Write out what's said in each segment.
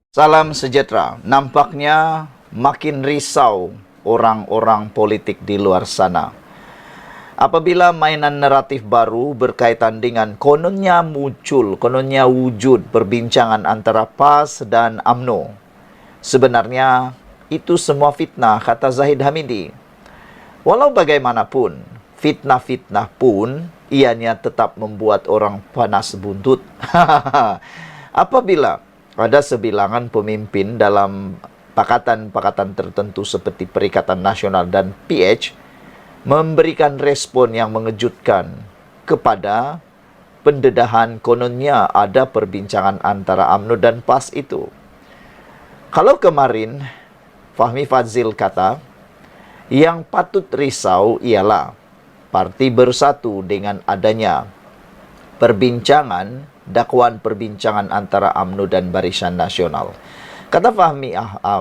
Salam sejahtera. Nampaknya makin risau orang-orang politik di luar sana. Apabila mainan naratif baru berkaitan dengan kononnya wujud perbincangan antara PAS dan UMNO. Sebenarnya itu semua fitnah, kata Zahid Hamidi. Walau bagaimanapun, fitnah-fitnah pun ianya tetap membuat orang panas buntut. Apabila ada sebilangan pemimpin dalam pakatan-pakatan tertentu seperti Perikatan Nasional dan PH memberikan respon yang mengejutkan kepada pendedahan kononnya ada perbincangan antara UMNO dan PAS itu. Kalau kemarin Fahmi Fadzil kata, yang patut risau ialah parti bersatu dengan adanya dakwaan perbincangan antara UMNO dan Barisan Nasional. Kata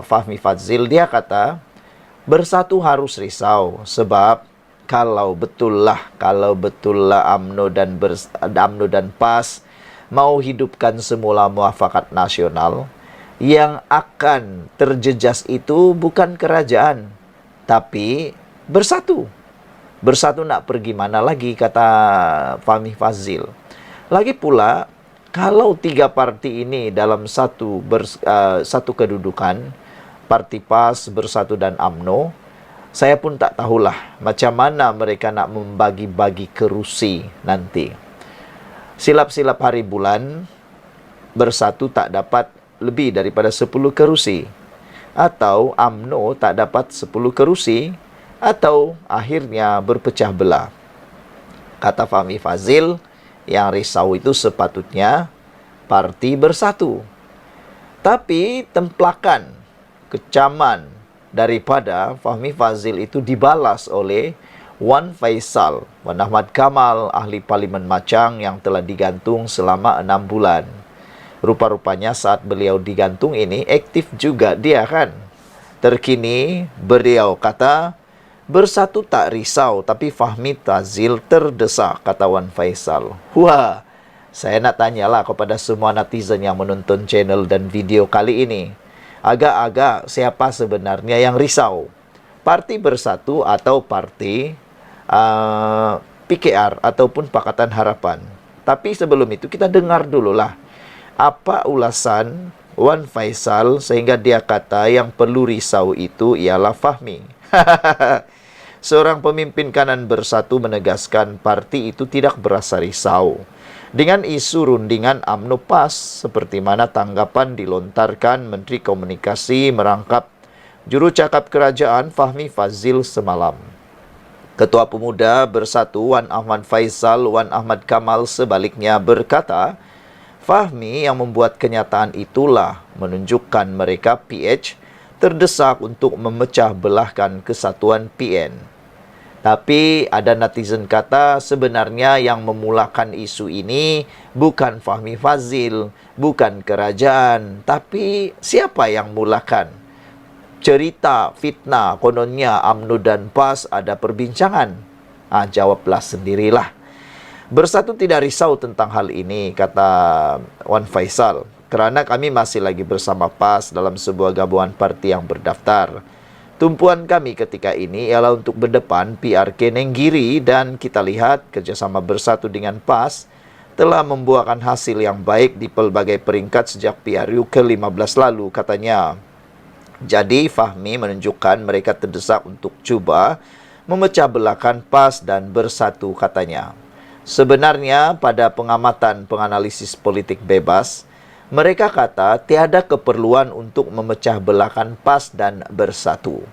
Fahmi Fadzil, dia kata, bersatu harus risau sebab kalau betul lah UMNO dan PAS mau hidupkan semula muafakat nasional, yang akan terjejas itu bukan kerajaan, tapi bersatu. Bersatu nak pergi mana lagi, kata Fahmi Fadzil. Lagi pula, kalau tiga parti ini dalam satu kedudukan, parti PAS, Bersatu dan UMNO, saya pun tak tahulah macam mana mereka nak membagi-bagi kerusi nanti. Silap-silap hari bulan, Bersatu tak dapat lebih daripada 10 kerusi. Atau UMNO tak dapat 10 kerusi. Atau akhirnya berpecah belah. Kata Fahmi Fadzil, yang risau itu sepatutnya parti Bersatu. Tapi templakan, kecaman daripada Fahmi Fadzil itu dibalas oleh Wan Faisal, Wan Ahmad Kamal, ahli Parlimen Machang yang telah digantung selama 6 bulan. Rupa-rupanya saat beliau digantung ini aktif juga dia kan. Terkini beliau kata, Bersatu tak risau, tapi Fahmi Fadzil terdesak, kata Wan Faisal. Wah, saya nak tanyalah kepada semua netizen yang menonton channel dan video kali ini. Agak-agak siapa sebenarnya yang risau? Parti Bersatu atau parti PKR ataupun Pakatan Harapan? Tapi sebelum itu kita dengar dululah apa ulasan Wan Faisal sehingga dia kata yang perlu risau itu ialah Fahmi. Seorang pemimpin kanan Bersatu menegaskan parti itu tidak berasa risau dengan isu rundingan UMNO PAS, seperti mana tanggapan dilontarkan Menteri Komunikasi merangkap juru cakap kerajaan Fahmi Fadzil semalam. Ketua Pemuda Bersatu Wan Ahmad Faisal, Wan Ahmad Kamal sebaliknya berkata, Fahmi yang membuat kenyataan itulah menunjukkan mereka PH terdesak untuk memecah belahkan kesatuan PN. Tapi ada netizen kata sebenarnya yang memulakan isu ini bukan Fahmi Fadzil, bukan kerajaan, tapi siapa yang mulakan? Cerita fitnah kononnya UMNO dan PAS ada perbincangan. Jawablah sendirilah. Bersatu tidak risau tentang hal ini, kata Wan Faisal, kerana kami masih lagi bersama PAS dalam sebuah gabungan parti yang berdaftar. Tumpuan kami ketika ini ialah untuk berdepan PRK Nenggiri dan kita lihat kerjasama Bersatu dengan PAS telah membuahkan hasil yang baik di pelbagai peringkat sejak PRU ke-15 lalu, katanya. Jadi Fahmi menunjukkan mereka terdesak untuk cuba memecah belahkan PAS dan Bersatu, katanya. Sebenarnya pada penganalisis politik bebas, mereka kata tiada keperluan untuk memecah belahkan PAS dan Bersatu.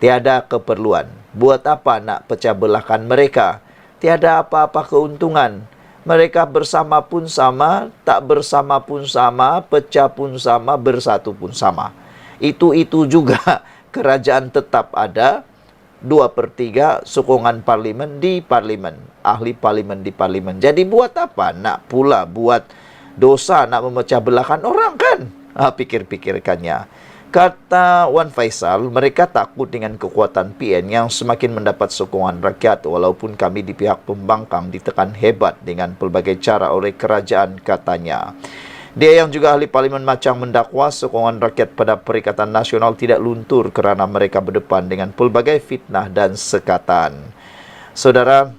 Tiada keperluan. Buat apa nak pecah belahkan mereka? Tiada apa-apa keuntungan. Mereka bersama pun sama, tak bersama pun sama, pecah pun sama, bersatu pun sama. Itu juga kerajaan tetap ada. 2/3 sokongan parlimen di parlimen, ahli parlimen di parlimen. Jadi buat apa nak pula buat dosa nak memecah belahkan orang kan? Pikir-pikirkannya. Kata Wan Faisal, mereka takut dengan kekuatan PN yang semakin mendapat sokongan rakyat walaupun kami di pihak pembangkang ditekan hebat dengan pelbagai cara oleh kerajaan, katanya. Dia yang juga ahli Parlimen Macang mendakwa sokongan rakyat pada Perikatan Nasional tidak luntur kerana mereka berdepan dengan pelbagai fitnah dan sekatan. Saudara,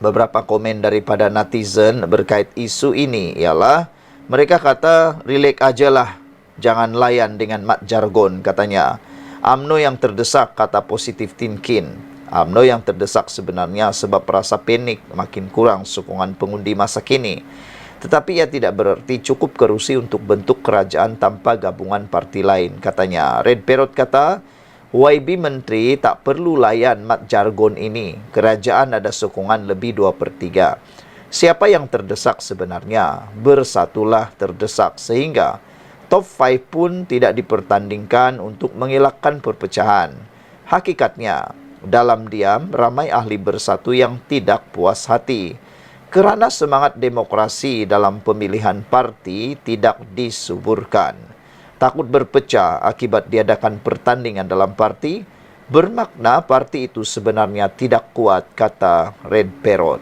beberapa komen daripada netizen berkait isu ini ialah mereka kata relax ajalah, jangan layan dengan mat jargon katanya. UMNO yang terdesak kata positif thinking. UMNO yang terdesak sebenarnya sebab rasa panik makin kurang sokongan pengundi masa kini. Tetapi ia tidak berarti cukup kerusi untuk bentuk kerajaan tanpa gabungan parti lain, katanya. Red Parrot kata, YB Menteri tak perlu layan mat jargon ini. Kerajaan ada sokongan lebih 2/3. Siapa yang terdesak sebenarnya? Bersatulah terdesak sehingga top 5 pun tidak dipertandingkan untuk mengelakkan perpecahan. Hakikatnya, dalam diam ramai ahli bersatu yang tidak puas hati. Kerana semangat demokrasi dalam pemilihan parti tidak disuburkan. Takut berpecah akibat diadakan pertandingan dalam parti, bermakna parti itu sebenarnya tidak kuat, kata Red Parrot.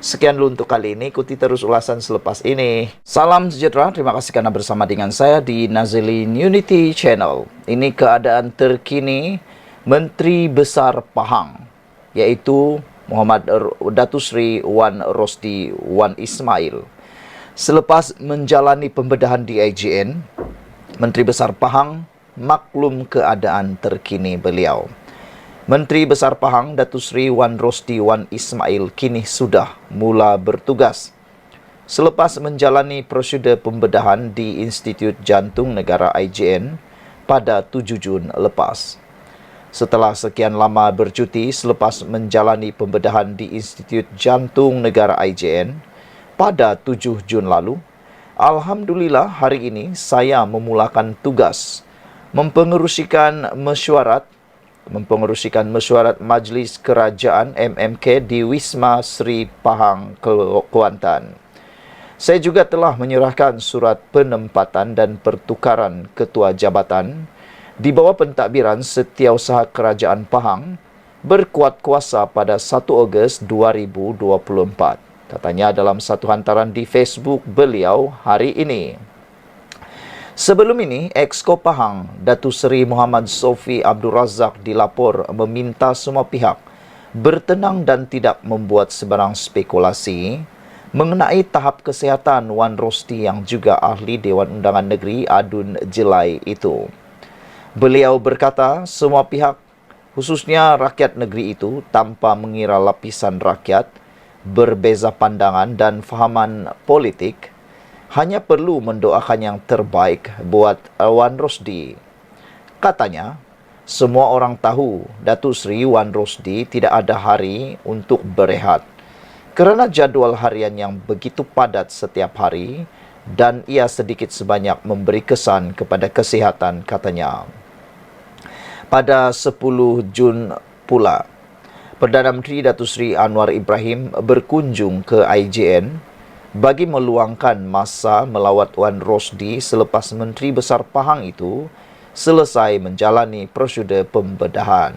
Sekian dulu untuk kali ini, ikuti terus ulasan selepas ini. Salam sejahtera, terima kasih karena bersama dengan saya di Nazilin Unity Channel. Ini keadaan terkini Menteri Besar Pahang, yaitu Muhammad Datuk Seri Wan Rosdi Wan Ismail. Selepas menjalani pembedahan di IJN, Menteri Besar Pahang maklum keadaan terkini beliau. Menteri Besar Pahang Datuk Seri Wan Rosdi Wan Ismail kini sudah mula bertugas. Selepas menjalani prosedur pembedahan di Institut Jantung Negara IJN pada 7 Jun lepas. Setelah sekian lama bercuti selepas menjalani pembedahan di Institut Jantung Negara IJN pada 7 Jun lalu, alhamdulillah hari ini saya memulakan tugas mempengerusikan mesyuarat Majlis Kerajaan MMK di Wisma Sri Pahang, Kuantan. Saya juga telah menyerahkan surat penempatan dan pertukaran ketua jabatan di bawah pentadbiran Setiausaha Kerajaan Pahang berkuat kuasa pada 1 Ogos 2024. Katanya dalam satu hantaran di Facebook beliau hari ini. Sebelum ini, Exco Pahang, Datuk Seri Muhammad Sofi Abdul Razak dilapor meminta semua pihak bertenang dan tidak membuat sebarang spekulasi mengenai tahap kesihatan Wan Rosdi yang juga ahli Dewan Undangan Negeri Adun Jelai itu. Beliau berkata, semua pihak, khususnya rakyat negeri itu, tanpa mengira lapisan rakyat, berbeza pandangan dan fahaman politik, hanya perlu mendoakan yang terbaik buat Wan Rosdi. Katanya, semua orang tahu Datuk Seri Wan Rosdi tidak ada hari untuk berehat kerana jadual harian yang begitu padat setiap hari dan ia sedikit sebanyak memberi kesan kepada kesihatan, katanya. Pada 10 Jun pula, Perdana Menteri Datuk Seri Anwar Ibrahim berkunjung ke IJN bagi meluangkan masa melawat Wan Rosdi selepas Menteri Besar Pahang itu selesai menjalani prosedur pembedahan.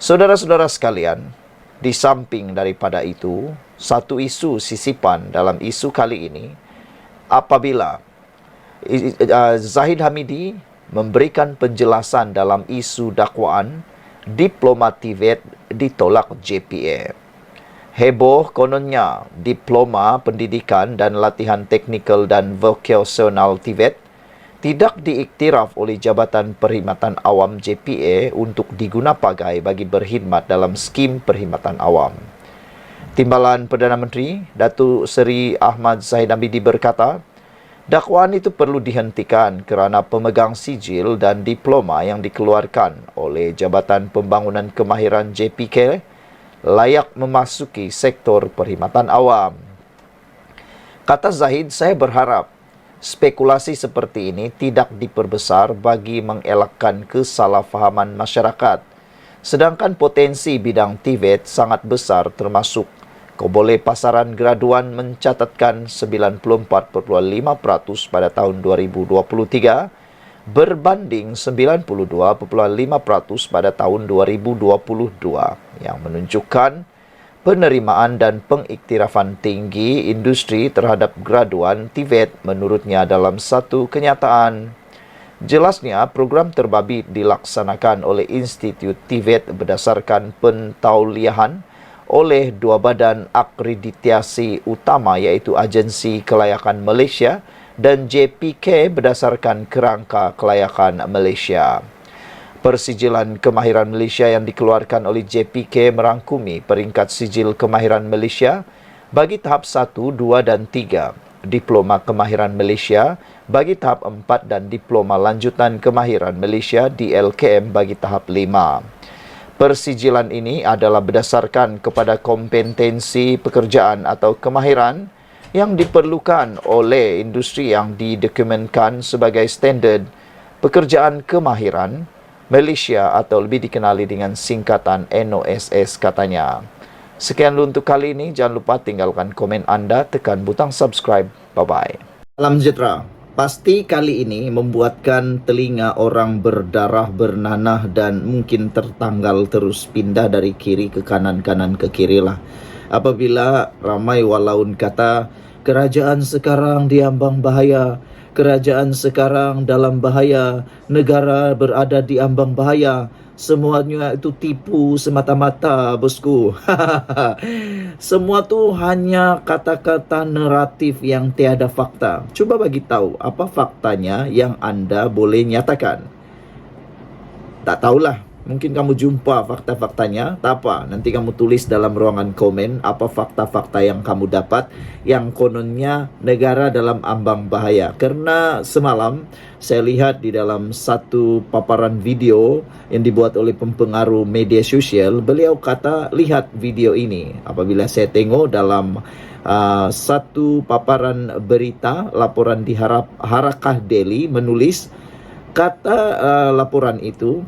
Saudara-saudara sekalian, di samping daripada itu, satu isu sisipan dalam isu kali ini apabila Zahid Hamidi memberikan penjelasan dalam isu dakwaan diploma TVET ditolak JPA. Heboh kononnya diploma pendidikan dan latihan teknikal dan vokasional TVET tidak diiktiraf oleh Jabatan Perkhidmatan Awam JPA untuk diguna pagai bagi berkhidmat dalam skim perkhidmatan awam. Timbalan Perdana Menteri Datuk Seri Ahmad Zahid Hamidi berkata, dakwaan itu perlu dihentikan kerana pemegang sijil dan diploma yang dikeluarkan oleh Jabatan Pembangunan Kemahiran JPK layak memasuki sektor perkhidmatan awam. Kata Zahid, saya berharap spekulasi seperti ini tidak diperbesar bagi mengelakkan kesalahfahaman masyarakat. Sedangkan potensi bidang TVET sangat besar termasuk Kobole pasaran graduan mencatatkan 94.5% pada tahun 2023 berbanding 92.5% pada tahun 2022 yang menunjukkan penerimaan dan pengiktirafan tinggi industri terhadap graduan TVET menurutnya dalam satu kenyataan. Jelasnya, program terbabit dilaksanakan oleh Institut TVET berdasarkan pentauliahan oleh dua badan akreditasi utama iaitu Agensi Kelayakan Malaysia dan JPK berdasarkan Kerangka Kelayakan Malaysia. Persijilan kemahiran Malaysia yang dikeluarkan oleh JPK merangkumi peringkat sijil kemahiran Malaysia bagi tahap 1, 2 dan 3, Diploma Kemahiran Malaysia bagi tahap 4 dan Diploma Lanjutan Kemahiran Malaysia DLKM bagi tahap 5. Persijilan ini adalah berdasarkan kepada kompetensi pekerjaan atau kemahiran yang diperlukan oleh industri yang didokumentkan sebagai standard pekerjaan kemahiran Malaysia atau lebih dikenali dengan singkatan NOSS katanya. Sekian dulu untuk kali ini. Jangan lupa tinggalkan komen anda, tekan butang subscribe. Bye-bye. Salam sejahtera. Pasti kali ini membuatkan telinga orang berdarah, bernanah dan mungkin tertanggal terus pindah dari kiri ke kanan, kanan ke kiri lah. Apabila ramai walaun kata, kerajaan sekarang diambang bahaya, kerajaan sekarang dalam bahaya, negara berada di ambang bahaya. Semuanya itu tipu semata-mata, bosku. Semua tu hanya kata-kata naratif yang tiada fakta. Cuba bagi tahu apa faktanya yang anda boleh nyatakan. Tak tahulah. Mungkin kamu jumpa fakta-faktanya, tak apa. Nanti kamu tulis dalam ruangan komen apa fakta-fakta yang kamu dapat yang kononnya negara dalam ambang bahaya. Karena semalam saya lihat di dalam satu paparan video yang dibuat oleh pempengaruh media sosial, beliau kata lihat video ini. Apabila saya tengok dalam satu paparan berita, laporan di Harakah Daily menulis kata laporan itu,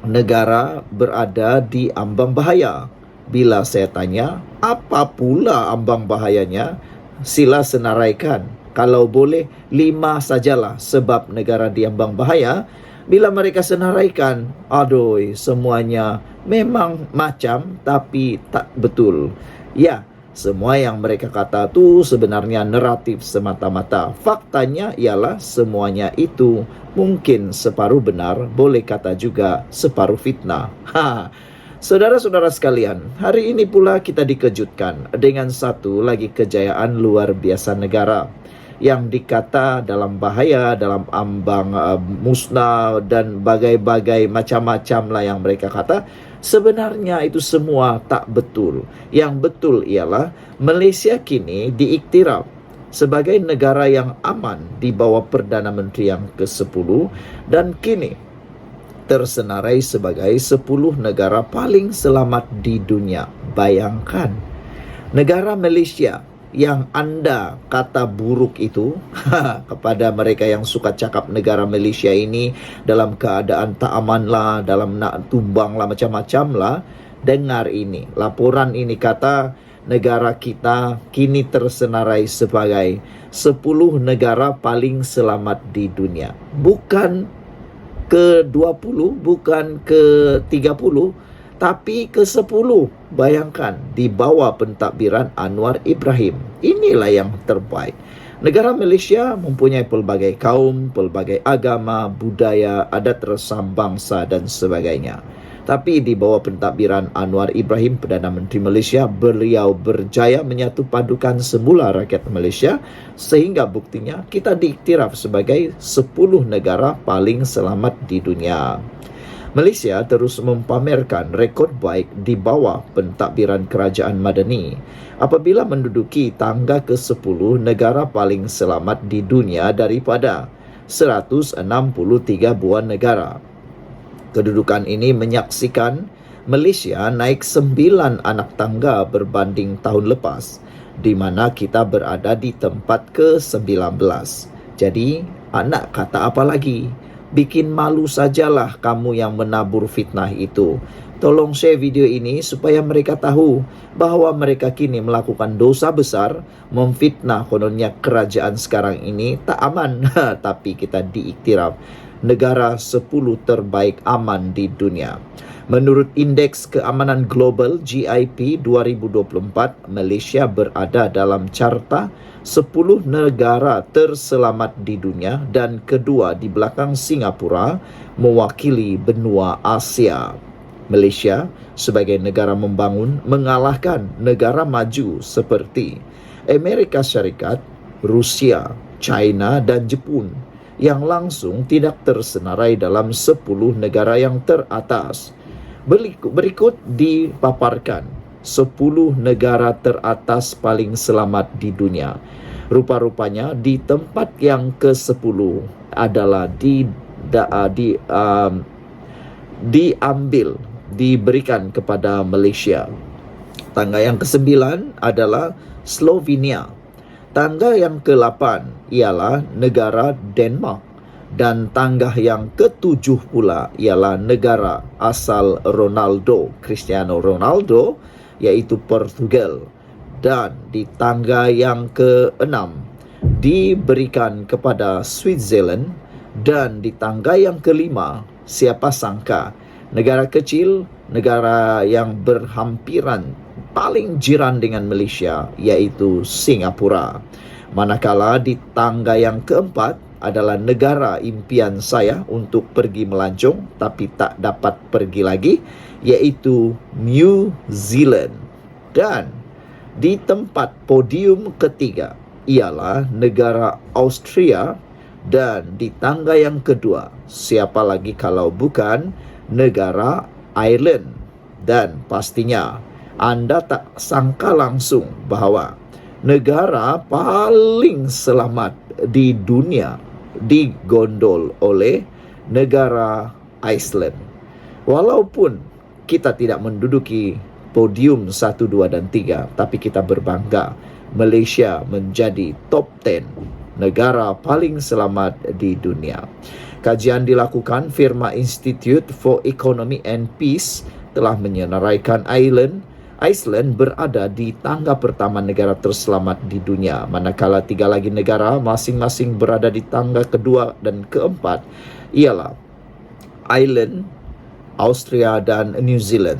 negara berada di ambang bahaya. Bila saya tanya, apa pula ambang bahayanya? Sila senaraikan. Kalau boleh, 5 sajalah sebab negara di ambang bahaya. Bila mereka senaraikan, aduh, semuanya memang macam tapi tak betul. Ya, semua yang mereka kata tu sebenarnya naratif semata-mata. Faktanya ialah semuanya itu mungkin separuh benar, boleh kata juga separuh fitnah. Saudara-saudara sekalian, hari ini pula kita dikejutkan dengan satu lagi kejayaan luar biasa negara yang dikata dalam bahaya, dalam ambang musnah dan bagai-bagai macam-macam lah yang mereka kata. Sebenarnya itu semua tak betul. Yang betul ialah Malaysia kini diiktiraf sebagai negara yang aman di bawah Perdana Menteri yang ke-10 dan kini tersenarai sebagai 10 negara paling selamat di dunia. Bayangkan, negara Malaysia yang anda kata buruk itu kepada mereka yang suka cakap negara Malaysia ini dalam keadaan tak aman lah, dalam nak tumbang lah, macam-macam lah. Dengar ini, laporan ini kata negara kita kini tersenarai sebagai 10 negara paling selamat di dunia. Bukan ke-20, bukan ke-30, tapi ke-10. Bayangkan, di bawah pentadbiran Anwar Ibrahim. Inilah yang terbaik. Negara Malaysia mempunyai pelbagai kaum, pelbagai agama, budaya, adat resam bangsa dan sebagainya. Tapi di bawah pentadbiran Anwar Ibrahim, Perdana Menteri Malaysia, beliau berjaya menyatu padukan semula rakyat Malaysia sehingga buktinya kita diiktiraf sebagai 10 negara paling selamat di dunia. Malaysia terus mempamerkan rekod baik di bawah pentadbiran kerajaan Madani apabila menduduki tangga ke-10 negara paling selamat di dunia daripada 163 buah negara. Kedudukan ini menyaksikan Malaysia naik 9 anak tangga berbanding tahun lepas, di mana kita berada di tempat ke-19. Jadi, anak kata apa lagi? Bikin malu sajalah kamu yang menabur fitnah itu. Tolong share video ini supaya mereka tahu bahawa mereka kini melakukan dosa besar, memfitnah kononnya kerajaan sekarang ini tak aman. Tapi kita diiktiraf negara 10 terbaik aman di dunia. Menurut Indeks Keamanan Global GIP 2024, Malaysia berada dalam carta 10 negara terselamat di dunia dan kedua di belakang Singapura mewakili benua Asia. Malaysia sebagai negara membangun mengalahkan negara maju seperti Amerika Syarikat, Rusia, China dan Jepun yang langsung tidak tersenarai dalam 10 negara yang teratas. Berikut dipaparkan 10 negara teratas paling selamat di dunia. Rupa-rupanya di tempat yang ke-10 adalah diberikan kepada Malaysia. Tangga yang ke-9 adalah Slovenia. Tangga yang ke-8 ialah negara Denmark. Dan tangga yang ke-7 pula ialah negara asal Cristiano Ronaldo, iaitu Portugal. Dan di tangga yang ke-6 diberikan kepada Switzerland. Dan di tangga yang ke-5, siapa sangka, negara kecil, negara yang berhampiran paling jiran dengan Malaysia, iaitu Singapura. Manakala di tangga yang keempat adalah negara impian saya untuk pergi melancong tapi tak dapat pergi lagi, iaitu New Zealand. Dan di tempat podium ketiga ialah negara Austria. Dan di tangga yang kedua, siapa lagi kalau bukan negara Ireland. Dan pastinya anda tak sangka langsung bahawa negara paling selamat di dunia digondol oleh negara Iceland. Walaupun kita tidak menduduki podium 1, 2 dan 3, tapi kita berbangga Malaysia menjadi top 10 negara paling selamat di dunia. Kajian dilakukan firma Institute for Economy and Peace telah menyenaraikan Iceland berada di tangga pertama negara terselamat di dunia, manakala 3 lagi negara masing-masing berada di tangga kedua dan keempat ialah Ireland, Austria dan New Zealand.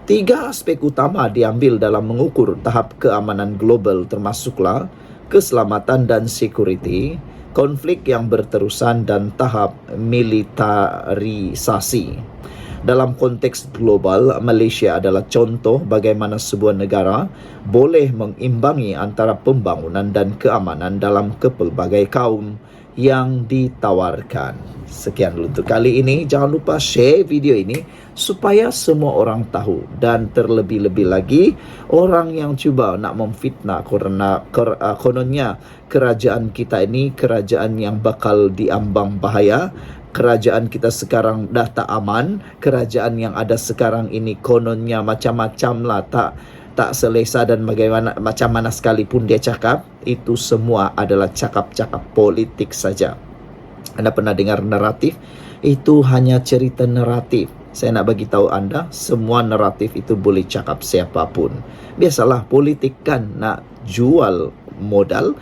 3 aspek utama diambil dalam mengukur tahap keamanan global, termasuklah keselamatan dan security, konflik yang berterusan dan tahap militarisasi. Dalam konteks global, Malaysia adalah contoh bagaimana sebuah negara boleh mengimbangi antara pembangunan dan keamanan dalam pelbagai kaum yang ditawarkan. Sekian dulu untuk kali ini. Jangan lupa share video ini supaya semua orang tahu, dan terlebih-lebih lagi orang yang cuba nak memfitnah kononnya kerajaan kita ini kerajaan yang bakal diambang bahaya. Kerajaan kita sekarang dah tak aman. Kerajaan yang ada sekarang ini kononnya macam-macam lah, tak selesa dan bagaimana macam mana sekalipun dia cakap, itu semua adalah cakap-cakap politik saja. Anda pernah dengar naratif? Itu hanya cerita naratif. Saya nak bagi tahu anda, semua naratif itu boleh cakap siapapun. Biasalah politik kan nak jual modal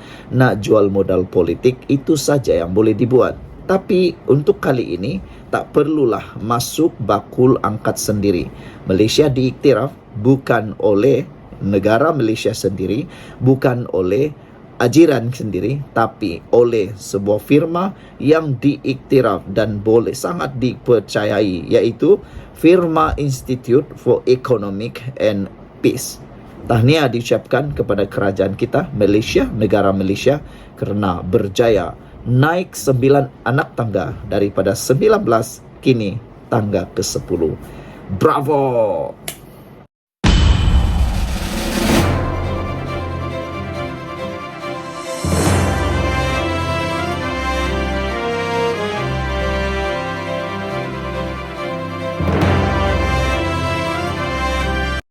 politik, itu saja yang boleh dibuat. Tapi untuk kali ini tak perlulah masuk bakul angkat sendiri. Malaysia diiktiraf bukan oleh negara Malaysia sendiri, bukan oleh ajiran sendiri, tapi oleh sebuah firma yang diiktiraf dan boleh sangat dipercayai, iaitu firma Institute for Economic and Peace. Tahniah diucapkan kepada kerajaan kita Malaysia, negara Malaysia, kerana berjaya naik 9 anak tangga daripada 19, kini tangga ke-10. Bravo!